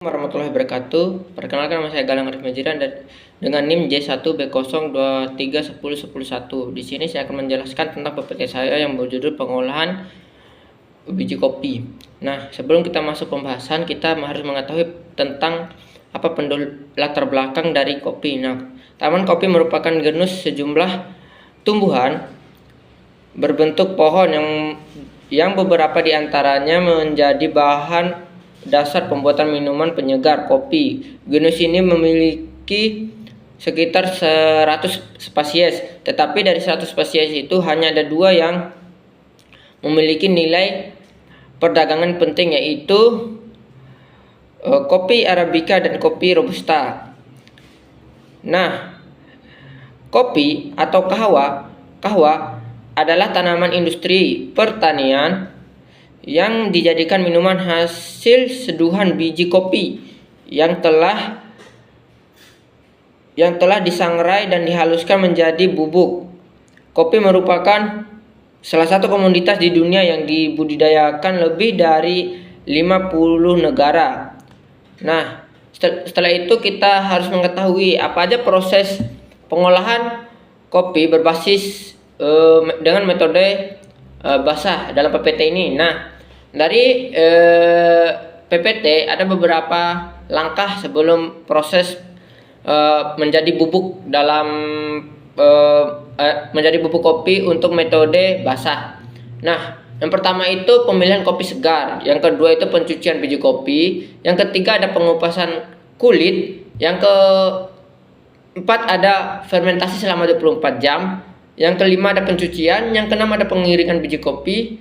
warahmatullahi wabarakatuh. Perkenalkan, nama saya Galang Arif Majiran dan dengan NIM J1B0231011. Di sini saya akan menjelaskan tentang PPT saya yang berjudul pengolahan biji kopi. Nah, sebelum kita masuk pembahasan, kita harus mengetahui tentang apa latar belakang dari kopi. Nah, taman kopi merupakan genus sejumlah tumbuhan berbentuk pohon yang beberapa diantaranya menjadi bahan dasar pembuatan minuman penyegar kopi. Genus ini memiliki sekitar 100 spesies, tetapi dari 100 spesies itu hanya ada 2 yang memiliki nilai perdagangan penting, yaitu kopi Arabica dan kopi Robusta. Nah, kopi atau kahwa adalah tanaman industri pertanian yang dijadikan minuman hasil seduhan biji kopi yang telah disangrai dan dihaluskan menjadi bubuk. Kopi merupakan salah satu komoditas di dunia yang dibudidayakan lebih dari 50 negara. Nah, setelah itu kita harus mengetahui apa aja proses pengolahan kopi berbasis dengan metode basah dalam PPT ini. Nah, dari PPT ada beberapa langkah sebelum proses menjadi bubuk menjadi bubuk kopi untuk metode basah. Nah, yang pertama itu pemilihan kopi segar, yang kedua itu pencucian biji kopi, yang ketiga ada pengupasan kulit, yang keempat ada fermentasi selama 24 jam, yang kelima ada pencucian, yang keenam ada pengiringan biji kopi,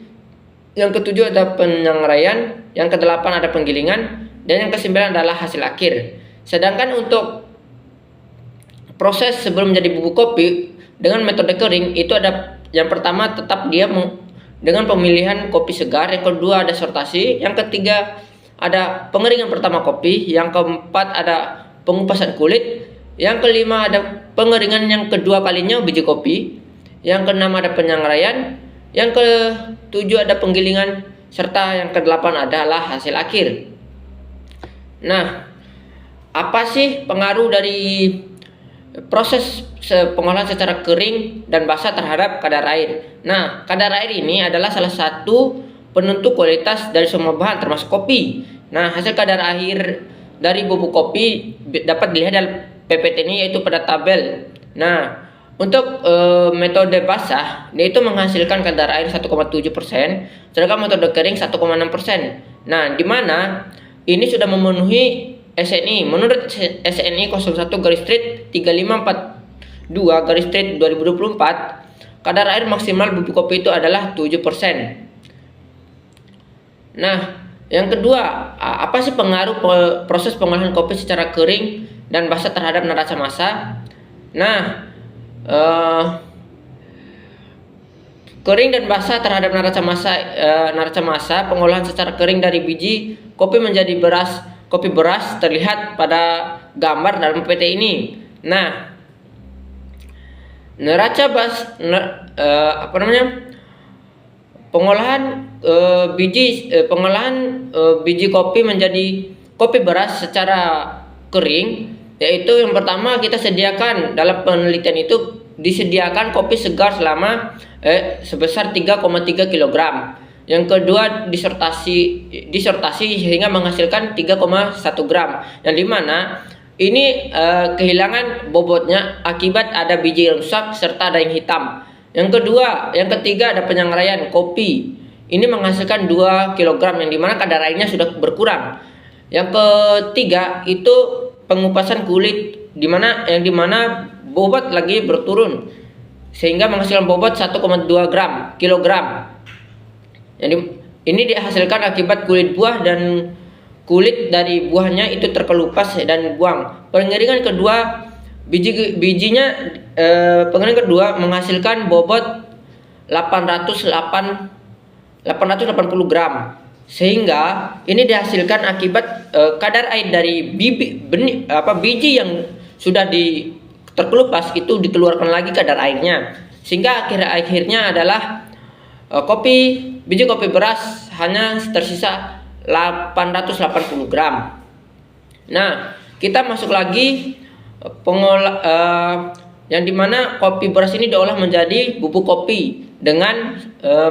yang ketujuh ada penyangrai, yang kedelapan ada penggilingan, dan yang kesembilan adalah hasil akhir. Sedangkan untuk proses sebelum menjadi bubuk kopi dengan metode kering itu ada yang pertama tetap dia dengan pemilihan kopi segar, yang kedua ada sortasi, yang ketiga ada pengeringan pertama kopi, yang keempat ada pengupasan kulit, yang kelima ada pengeringan yang kedua kalinya biji kopi, yang keenam ada penyangrai, yang ketujuh ada penggilingan, serta yang kedelapan adalah hasil akhir. Nah, apa sih pengaruh dari proses pengolahan secara kering dan basah terhadap kadar air? Nah, kadar air ini adalah salah satu penentu kualitas dari semua bahan termasuk kopi. Nah, hasil kadar air dari bubuk kopi dapat dilihat dalam PPT ini, yaitu pada tabel. Nah, untuk metode basah dia itu menghasilkan kadar air 1,7%, sedangkan metode kering 1,6%. Nah, di mana ini sudah memenuhi SNI. Menurut SNI 01-3542-2024, kadar air maksimal bubuk kopi itu adalah 7%. Nah, yang kedua, apa sih pengaruh proses pengolahan kopi secara kering dan basah terhadap neraca massa? Nah, kering dan basah terhadap neraca massa pengolahan secara kering dari biji kopi menjadi kopi beras terlihat pada gambar dalam PPT ini. Nah, pengolahan biji kopi menjadi kopi beras secara kering, yaitu yang pertama kita sediakan dalam penelitian itu disediakan kopi segar sebesar 3,3 kg. Yang kedua disortasi sehingga menghasilkan 3,1 gram, yang dimana ini kehilangan bobotnya akibat ada biji rusak serta ada yang hitam. Yang ketiga ada penyangraian kopi. Ini menghasilkan 2 kg, yang dimana kadar airnya sudah berkurang. Yang ketiga itu pengupasan kulit, yang dimana bobot lagi berturun sehingga menghasilkan bobot 1,2 kilogram. Ini dihasilkan akibat kulit buah dan kulit dari buahnya itu terkelupas dan dibuang. Pengeringan kedua pengeringan kedua menghasilkan bobot 880 gram, sehingga ini dihasilkan akibat kadar air dari biji yang sudah terkelupas itu dikeluarkan lagi kadar airnya, sehingga akhirnya adalah biji kopi beras hanya tersisa 880 gram. Nah, kita masuk lagi yang dimana kopi beras ini diolah menjadi bubuk kopi dengan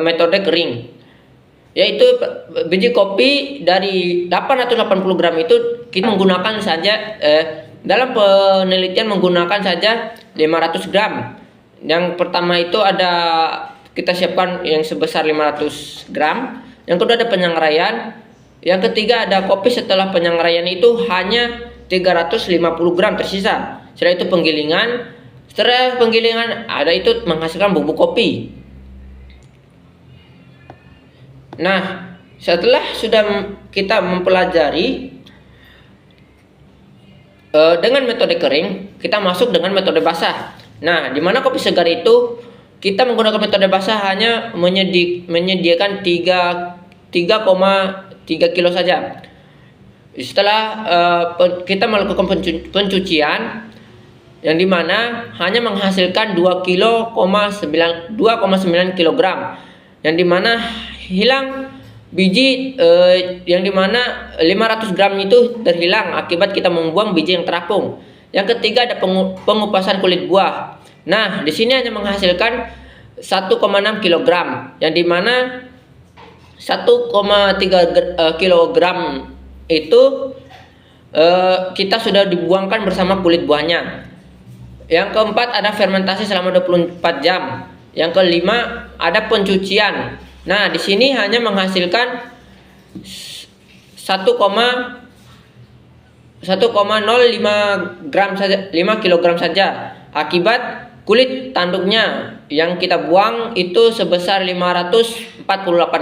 metode kering, yaitu biji kopi dari 880 gram itu kita menggunakan saja dalam penelitian menggunakan saja 500 gram. Yang pertama itu ada kita siapkan yang sebesar 500 gram, yang kedua ada penyangraian, yang ketiga ada kopi setelah penyangraian itu hanya 350 gram tersisa. Setelah itu penggilingan. Setelah penggilingan ada itu menghasilkan bubuk kopi. Nah, setelah sudah kita mempelajari dengan metode kering, kita masuk dengan metode basah. Nah, di mana kopi segar itu kita menggunakan metode basah hanya menyediakan 3,3 kilo saja. Setelah kita melakukan pencucian, yang dimana hanya menghasilkan 2,9 kg, yang dimana hilang biji, yang dimana 500 gram itu terhilang akibat kita membuang biji yang terapung. Yang ketiga ada pengupasan kulit buah. Nah, di sini hanya menghasilkan 1,6 kg, yang dimana 1,3 kg itu kita sudah dibuangkan bersama kulit buahnya. Yang keempat ada fermentasi selama 24 jam. Yang kelima ada pencucian. Nah, di sini hanya menghasilkan 1,05 gram saja, 5 kg saja. Akibat kulit tanduknya yang kita buang itu sebesar 548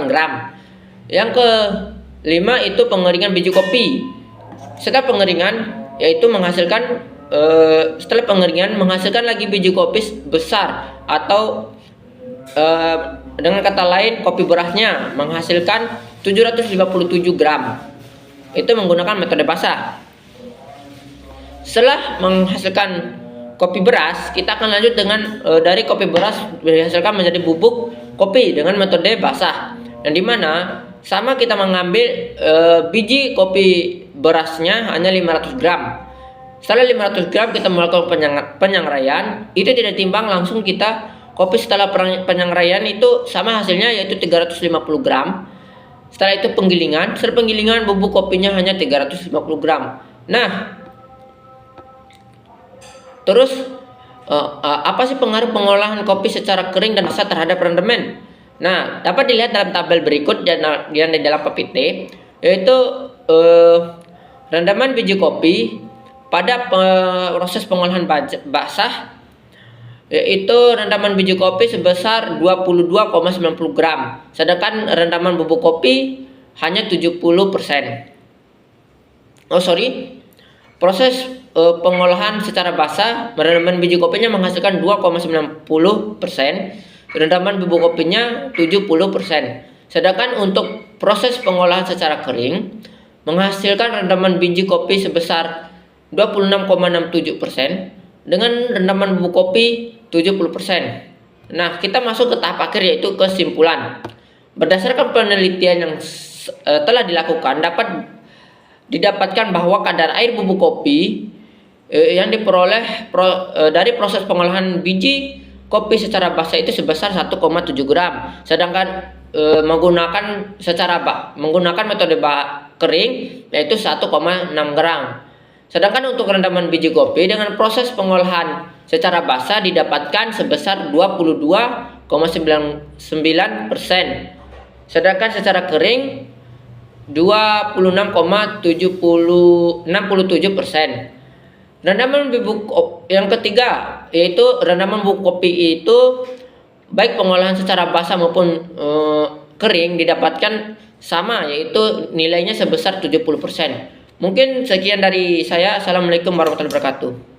gram. Yang kelima itu pengeringan biji kopi. Setelah pengeringan yaitu menghasilkan setelah pengeringan menghasilkan lagi biji kopi besar, atau dengan kata lain kopi berasnya menghasilkan 757 gram. Itu menggunakan metode basah. Setelah menghasilkan kopi beras, kita akan lanjut dengan dari kopi beras dihasilkan menjadi bubuk kopi dengan metode basah. Dan dimana sama kita mengambil biji kopi berasnya hanya 500 gram. Setelah 500 gram kita melakukan penyangraian, itu tidak timbang langsung kita kopi setelah penyangraian itu sama hasilnya yaitu 350 gram. Setelah itu penggilingan, setelah penggilingan bubuk kopinya hanya 350 gram. Nah, terus apa sih pengaruh pengolahan kopi secara kering dan basah terhadap rendemen? Nah, dapat dilihat dalam tabel berikut yang di dalam PPT, yaitu rendaman biji kopi pada proses pengolahan basah, yaitu rendaman biji kopi sebesar 22,90 gram, sedangkan rendaman bubuk kopi hanya 70%. Proses pengolahan secara basah, rendaman biji kopinya menghasilkan 2,90%, rendaman bubuk kopinya 70%. Sedangkan untuk proses pengolahan secara kering menghasilkan rendaman biji kopi sebesar 26,67% dengan rendaman bubuk kopi 70%. Nah, kita masuk ke tahap akhir yaitu kesimpulan. Berdasarkan penelitian yang telah dilakukan, didapatkan bahwa kadar air bubuk kopi yang diperoleh dari proses pengolahan biji kopi secara basah itu sebesar 1,7 gram, sedangkan menggunakan metode kering yaitu 1,6 gram. Sedangkan untuk rendaman biji kopi dengan proses pengolahan secara basah didapatkan sebesar 22,97%. Sedangkan secara kering 26,67%. Rendaman bubuk yang ketiga yaitu rendaman bubuk kopi itu baik pengolahan secara basah maupun kering didapatkan sama, yaitu nilainya sebesar 70%. Mungkin sekian dari saya. Assalamualaikum warahmatullahi wabarakatuh.